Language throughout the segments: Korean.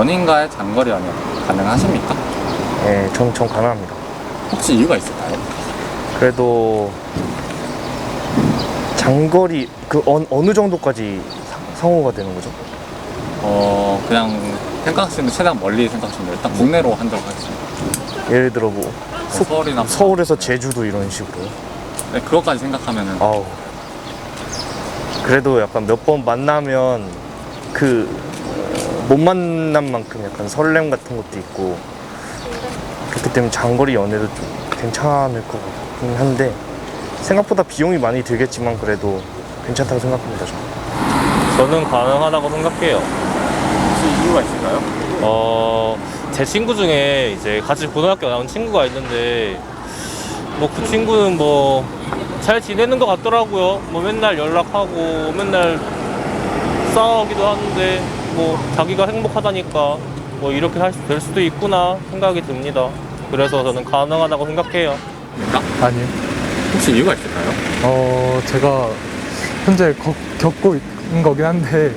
연인과의 장거리 연애 가능하십니까? 네, 전 가능합니다. 혹시 이유가 있을까요? 그래도 장거리 어느 정도까지 상호가 되는 거죠? 그냥 생각하시는 최대한 멀리 생각하시면 일단 국내로 한다고 하겠습니다. 예를 들어 뭐 서울이나 서울에서 제주도 이런 식으로. 네, 그것까지 생각하면은 아우. 그래도 약간 몇 번 만나면 못 만난 만큼 약간 설렘 같은 것도 있고 그렇기 때문에 장거리 연애도 좀 괜찮을 것 같긴 한데 생각보다 비용이 많이 들겠지만 그래도 괜찮다고 생각합니다. 저는 가능하다고 생각해요. 혹시 이유가 있을까요? 제 친구 중에 이제 같이 고등학교 나온 친구가 있는데 뭐 그 친구는 뭐 잘 지내는 것 같더라고요. 뭐 맨날 연락하고 맨날 싸우기도 하는데 뭐 자기가 행복하다니까 뭐 이렇게 될 수도 있구나 생각이 듭니다. 그래서 저는 가능하다고 생각해요. 아니요. 혹시 이유가 있을까요? 제가 현재 겪고 있는 거긴 한데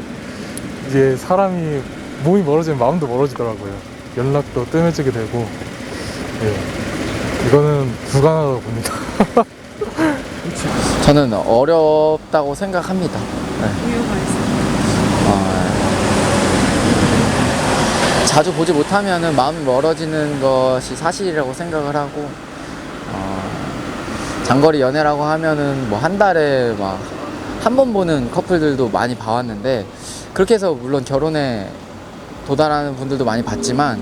이게 사람이 몸이 멀어지면 마음도 멀어지더라고요. 연락도 뜸해지게 되고 이거는 불가능하다고 봅니다. 저는 어렵다고 생각합니다. 이유가 있어요. 자주 보지 못하면 마음이 멀어지는 것이 사실이라고 생각을 하고 장거리 연애라고 하면은 뭐 한 달에 막 한 번 보는 커플들도 많이 봐왔는데 그렇게 해서 물론 결혼에 도달하는 분들도 많이 봤지만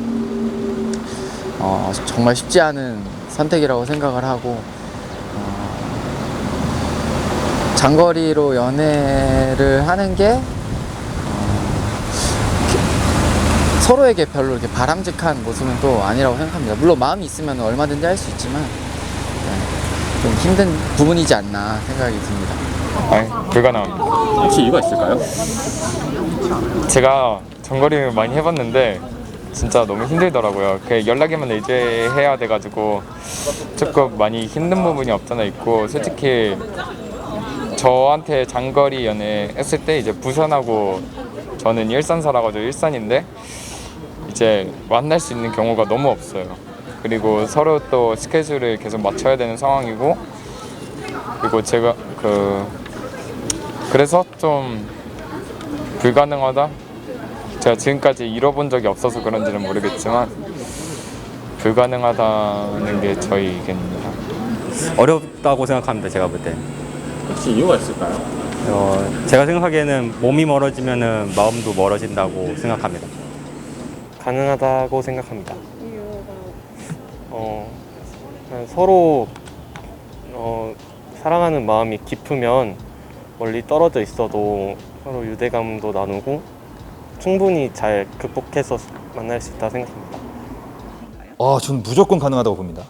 정말 쉽지 않은 선택이라고 생각을 하고 장거리로 연애를 하는 게 서로에게 별로 이렇게 바람직한 모습은 또 아니라고 생각합니다. 물론 마음이 있으면 얼마든지 할 수 있지만 좀 힘든 부분이지 않나 생각이 듭니다. 아니, 불가능합니다. 혹시 이유가 있을까요? 제가 장거리를 많이 해봤는데 진짜 너무 힘들더라고요. 연락이만 이제 해야 돼가지고 조금 많이 힘든 부분이 없잖아 있고 솔직히 저한테 장거리 연애 했을 때 이제 부산하고 저는 일산 살아가지고 일산인데 이제 만날 수 있는 경우가 너무 없어요. 그리고 서로 또 스케줄을 계속 맞춰야 되는 상황이고 그리고 제가 그래서 좀 불가능하다? 제가 지금까지 이뤄본 적이 없어서 그런지는 모르겠지만 불가능하다는 게 저희 의견입니다. 어렵다고 생각합니다. 제가 볼 때. 혹시 이유가 있을까요? 제가 생각하기에는 몸이 멀어지면은 마음도 멀어진다고 생각합니다. 가능하다고 생각합니다. 이유가 서로 사랑하는 마음이 깊으면 멀리 떨어져 있어도 서로 유대감도 나누고 충분히 잘 극복해서 만날 수 있다고 생각합니다. 저는 무조건 가능하다고 봅니다.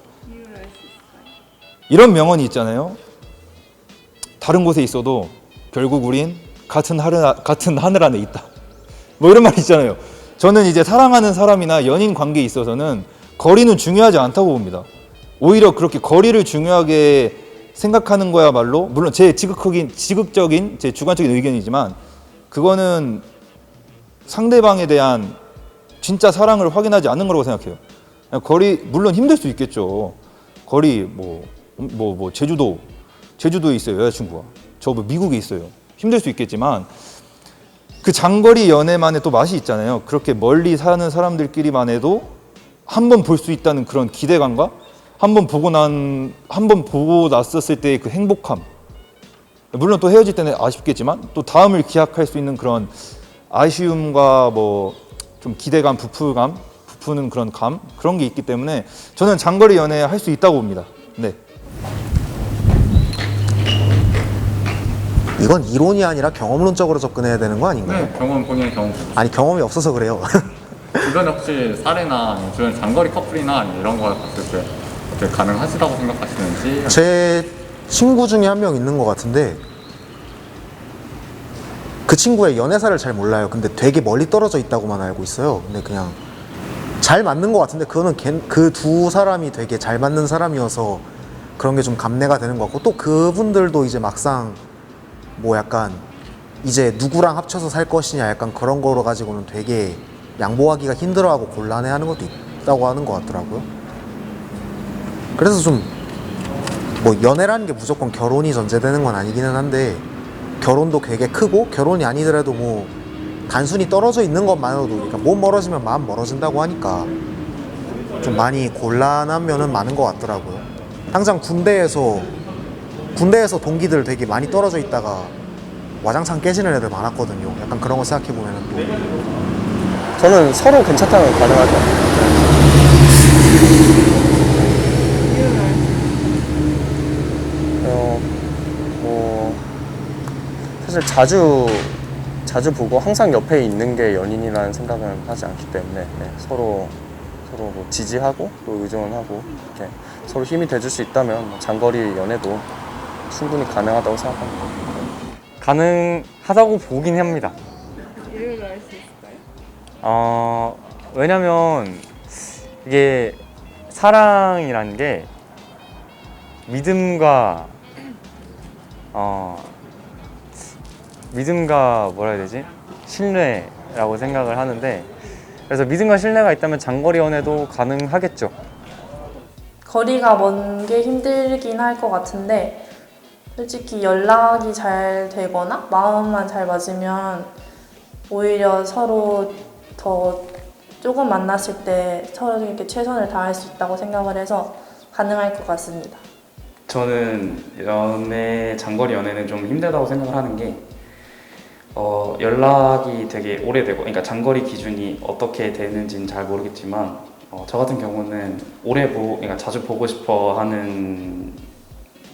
이런 명언이 있잖아요. 다른 곳에 있어도 결국 우린 같은 하늘 안에 있다. 뭐 이런 말이 있잖아요. 저는 이제 사랑하는 사람이나 연인 관계에 있어서는 거리는 중요하지 않다고 봅니다. 오히려 그렇게 거리를 중요하게 생각하는 거야말로 물론 제 지극적인 제 주관적인 의견이지만 그거는 상대방에 대한 진짜 사랑을 확인하지 않는 거라고 생각해요. 거리 물론 힘들 수 있겠죠. 거리 제주도에 있어요. 여자친구가 저 미국에 있어요. 힘들 수 있겠지만 그 장거리 연애만의 또 맛이 있잖아요. 그렇게 멀리 사는 사람들끼리만 해도 한 번 볼 수 있다는 그런 기대감과 한 번 보고 났었을 때의 그 행복함. 물론 또 헤어질 때는 아쉽겠지만 또 다음을 기약할 수 있는 그런 아쉬움과 뭐 좀 기대감, 부푸는 그런 게 있기 때문에 저는 장거리 연애 할 수 있다고 봅니다. 네. 이건 이론이 아니라 경험론적으로 접근해야 되는 거 아닌가요? 네, 본인의 경험. 아니 경험이 없어서 그래요. 주변에 혹시 사례나 아니면 주변 장거리 커플이나 아니면 이런 거 봤을 때 어떻게 가능하시다고 생각하시는지? 제 친구 중에 한 명 있는 것 같은데 그 친구의 연애사를 잘 몰라요. 근데 되게 멀리 떨어져 있다고만 알고 있어요. 근데 그냥 잘 맞는 것 같은데 그거는 그 두 사람이 되게 잘 맞는 사람이어서 그런 게 좀 감내가 되는 것 같고 또 그분들도 이제 막상 뭐 약간 이제 누구랑 합쳐서 살 것이냐 약간 그런 거로 가지고는 되게 양보하기가 힘들어하고 곤란해하는 것도 있다고 하는 것 같더라고요. 그래서 좀 뭐 연애라는 게 무조건 결혼이 전제되는 건 아니기는 한데 결혼도 되게 크고 결혼이 아니더라도 뭐 단순히 떨어져 있는 것만으로도 그러니까 몸 멀어지면 마음 멀어진다고 하니까 좀 많이 곤란한 면은 많은 것 같더라고요. 당장 군대에서 동기들 되게 많이 떨어져 있다가 와장창 깨지는 애들 많았거든요. 약간 그런 거 생각해 보면은 또 저는 서로 괜찮다면 가능할 것 같아요. 뭐 사실 자주 보고 항상 옆에 있는 게 연인이라는 생각은 하지 않기 때문에 네, 서로 뭐 지지하고 또 의존하고 이렇게 서로 힘이 돼줄 수 있다면 뭐 장거리 연애도 충분히 가능하다고 생각합니다. 가능하다고 보긴 합니다. 이유를 알 수 있을까요? 왜냐면 이게 사랑이라는 게 믿음과 뭐라 해야 되지? 신뢰라고 생각을 하는데 그래서 믿음과 신뢰가 있다면 장거리 연애도 가능하겠죠. 거리가 먼 게 힘들긴 할 것 같은데 솔직히 연락이 잘 되거나 마음만 잘 맞으면 오히려 서로 더 조금 만났을 때 서로에게 최선을 다할 수 있다고 생각을 해서 가능할 것 같습니다. 저는 장거리 연애는 좀 힘들다고 생각을 하는 게 연락이 되게 오래되고, 그러니까 장거리 기준이 어떻게 되는지는 잘 모르겠지만 저 같은 경우는 그러니까 자주 보고 싶어 하는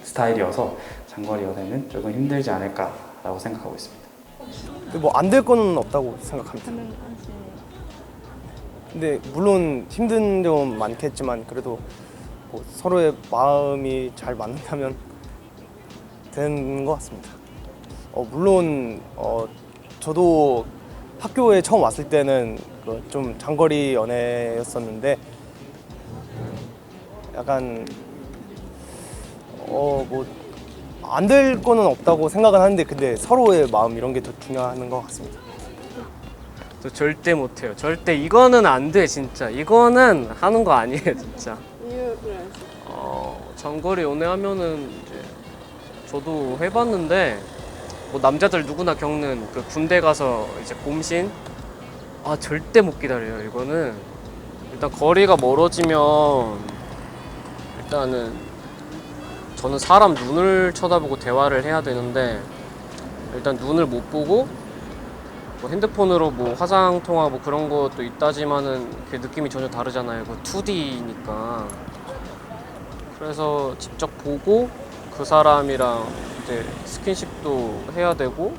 스타일이어서 장거리 연애는 조금 힘들지 않을까라고 생각하고 있습니다. 뭐 안 될 거는 없다고 생각합니다. 근데 물론 힘든 점은 많겠지만 그래도 뭐 서로의 마음이 잘 맞는다면 되는 것 같습니다. 물론 저도 학교에 처음 왔을 때는 좀 장거리 연애였었는데 약간 뭐 안 될 거는 없다고 생각은 하는데 근데 서로의 마음 이런 게 더 중요한 것 같습니다. 저 절대 못해요. 절대 이거는 안 돼 진짜. 이거는 하는 거 아니에요 진짜. 이유를 알 수 있을까요? 장거리 연애하면은 이제 저도 해봤는데 뭐 남자들 누구나 겪는 그 군대 가서 이제 곰신 절대 못 기다려요. 이거는 일단 거리가 멀어지면 일단은 저는 사람 눈을 쳐다보고 대화를 해야 되는데 일단 눈을 못 보고 뭐 핸드폰으로 뭐 화상 통화 뭐 그런 것도 있다지만은 그 느낌이 전혀 다르잖아요. 그 2D니까. 그래서 직접 보고 그 사람이랑 이제 스킨십도 해야 되고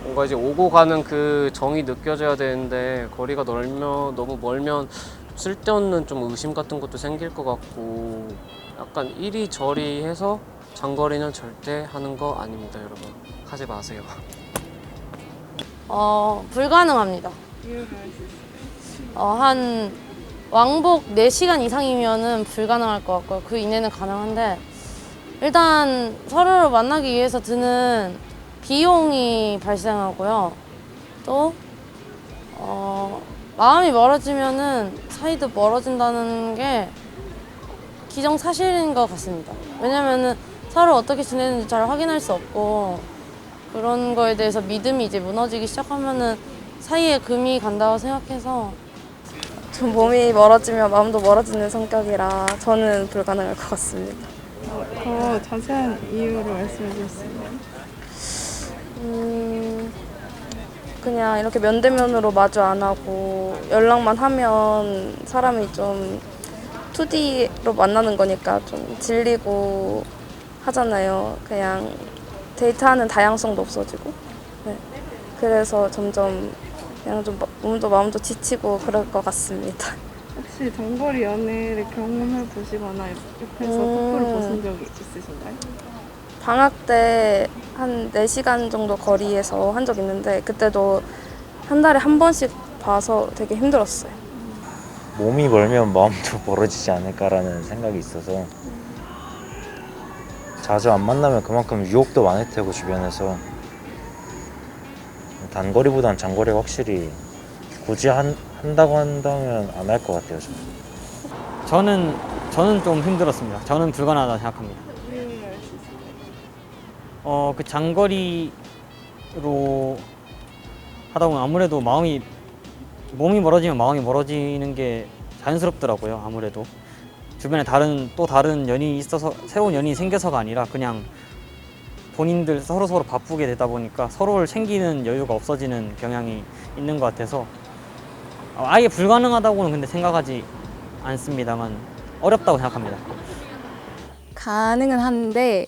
뭔가 이제 오고 가는 그 정이 느껴져야 되는데 거리가 너무 멀면 쓸데없는 좀 의심 같은 것도 생길 것 같고 약간 이리저리 해서 장거리는 절대 하는 거 아닙니다, 여러분. 하지 마세요. 불가능합니다. 이유를 알 수 있을까요? 한 왕복 4시간 이상이면은 불가능할 것 같고요. 그 이내는 가능한데 일단 서로를 만나기 위해서 드는 비용이 발생하고요. 또 마음이 멀어지면은 사이도 멀어진다는 게 기정사실인 것 같습니다. 왜냐면은 서로 어떻게 지내는지 잘 확인할 수 없고 그런 거에 대해서 믿음이 이제 무너지기 시작하면은 사이에 금이 간다고 생각해서 좀 몸이 멀어지면 마음도 멀어지는 성격이라 저는 불가능할 것 같습니다. 더 자세한 이유를 말씀해 주실 수 있나요? 그냥 이렇게 면대면으로 마주 안 하고 연락만 하면 사람이 좀 2D로 만나는 거니까 좀 질리고 하잖아요. 그냥 데이트하는 다양성도 없어지고. 네. 그래서 점점 그냥 좀 몸도 마음도 지치고 그럴 것 같습니다. 혹시 장거리 연애를 경험해 보시거나 옆에서 커플을 보신 적이 있으신가요? 방학 때 한 4시간 정도 거리에서 한 적 있는데 그때도 한 달에 한 번씩 봐서 되게 힘들었어요. 몸이 멀면 마음도 멀어지지 않을까라는 생각이 있어서 자주 안 만나면 그만큼 유혹도 많을 테고 주변에서 단거리보단 장거리가 확실히 굳이 한다고 한다면 안 할 것 같아요. 저는. 저는 좀 힘들었습니다. 저는 불가능하다고 생각합니다. 그 장거리로 하다 보면 아무래도 몸이 멀어지면 마음이 멀어지는 게 자연스럽더라고요. 아무래도 주변에 또 다른 연인이 있어서 새로운 연인이 생겨서가 아니라 그냥 본인들 서로 바쁘게 되다 보니까 서로를 챙기는 여유가 없어지는 경향이 있는 것 같아서 아예 불가능하다고는 근데 생각하지 않습니다만 어렵다고 생각합니다. 가능은 한데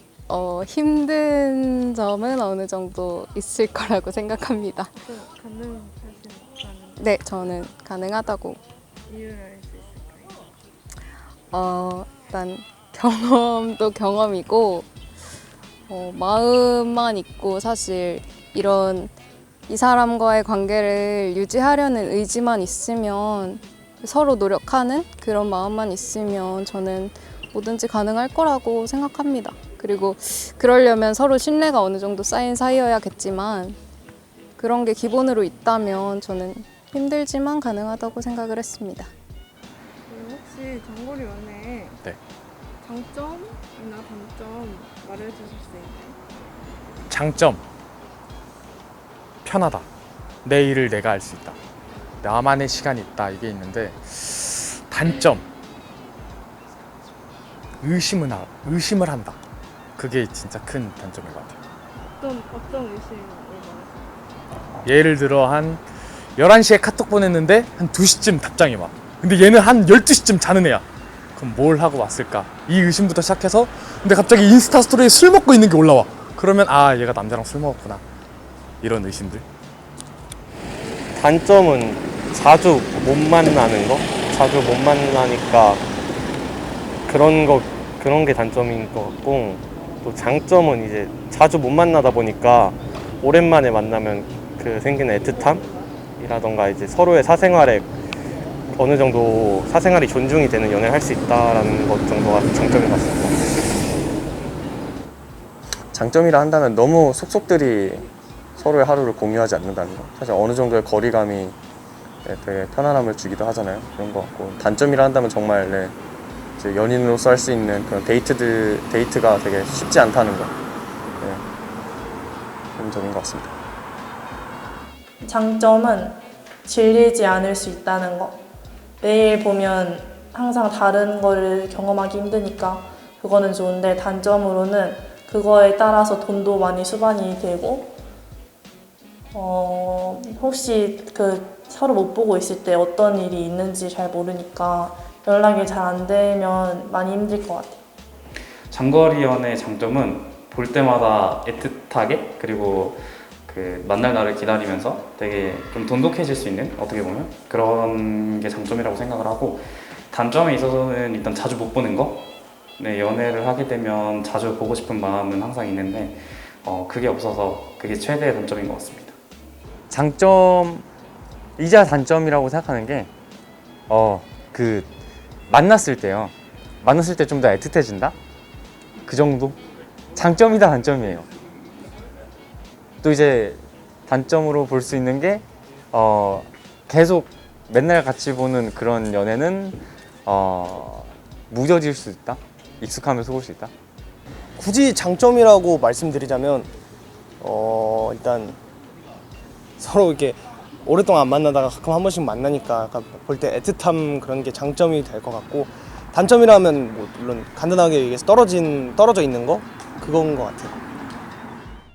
힘든 점은 어느 정도 있을 거라고 생각합니다. 네, 저는 가능하다고. 이유를 알 수 있을까요? 일단 경험도 경험이고 마음만 있고 사실 이 사람과의 관계를 유지하려는 의지만 있으면 서로 노력하는 그런 마음만 있으면 저는 뭐든지 가능할 거라고 생각합니다. 그리고 그러려면 서로 신뢰가 어느 정도 쌓인 사이여야겠지만 그런 게 기본으로 있다면 저는 힘들지만 가능하다고 생각을 했습니다. 혹시 장거리 연애 네. 장점이나 단점 말해주실 수 있나요? 장점 편하다. 내 일을 내가 할 수 있다. 나만의 시간이 있다. 이게 있는데 단점 의심을 한다. 그게 진짜 큰 단점인 것 같아요. 어떤 의심을 말하세요? 예를 들어 한 11시에 카톡 보냈는데 한 2시쯤 답장이 와. 근데 얘는 한 12시쯤 자는 애야. 그럼 뭘 하고 왔을까? 이 의심부터 시작해서 근데 갑자기 인스타 스토리에 술 먹고 있는 게 올라와. 그러면 얘가 남자랑 술 먹었구나. 이런 의심들. 단점은 자주 못 만나는 거? 자주 못 만나니까 그런 게 단점인 것 같고, 또 장점은 이제 자주 못 만나다 보니까 오랜만에 만나면 그 생기는 애틋함이라던가 이제 서로의 사생활에 어느 정도 사생활이 존중이 되는 연애를 할 수 있다라는 것 정도가 장점인 것 같습니다. 장점이라 한다면 너무 속속들이 서로의 하루를 공유하지 않는다는 거. 사실 어느 정도의 거리감이 되게 편안함을 주기도 하잖아요. 그런 것 같고, 단점이라 한다면 정말 이제 연인으로서 할 수 있는 그런 데이트가 되게 쉽지 않다는 거. 그런 점인 것 같습니다. 장점은 질리지 않을 수 있다는 거. 매일 보면 항상 다른 거를 경험하기 힘드니까 그거는 좋은데, 단점으로는 그거에 따라서 돈도 많이 수반이 되고 혹시 서로 못 보고 있을 때 어떤 일이 있는지 잘 모르니까 연락이 잘 안 되면 많이 힘들 것 같아요. 장거리 연애의 장점은 볼 때마다 애틋하게, 그리고 그 만날 날을 기다리면서 되게 좀 돈독해질 수 있는, 어떻게 보면 그런 게 장점이라고 생각을 하고, 단점에 있어서는 일단 자주 못 보는 거. 네, 연애를 하게 되면 자주 보고 싶은 마음은 항상 있는데 그게 없어서 그게 최대의 단점인 것 같습니다. 장점이자 단점이라고 생각하는 게 만났을 때요. 만났을 때 좀 더 애틋해진다? 그 정도? 장점이다 단점이에요. 또 이제 단점으로 볼 수 있는 게 계속 맨날 같이 보는 그런 연애는 무뎌질 수 있다? 익숙함에 속을 수 있다? 굳이 장점이라고 말씀드리자면 일단 서로 이렇게 오랫동안 안 만나다가 가끔 한 번씩 만나니까 볼 때 애틋함, 그런 게 장점이 될 것 같고, 단점이라면 뭐 물론 간단하게 얘기해서 떨어져 있는 거, 그건 것 같아요.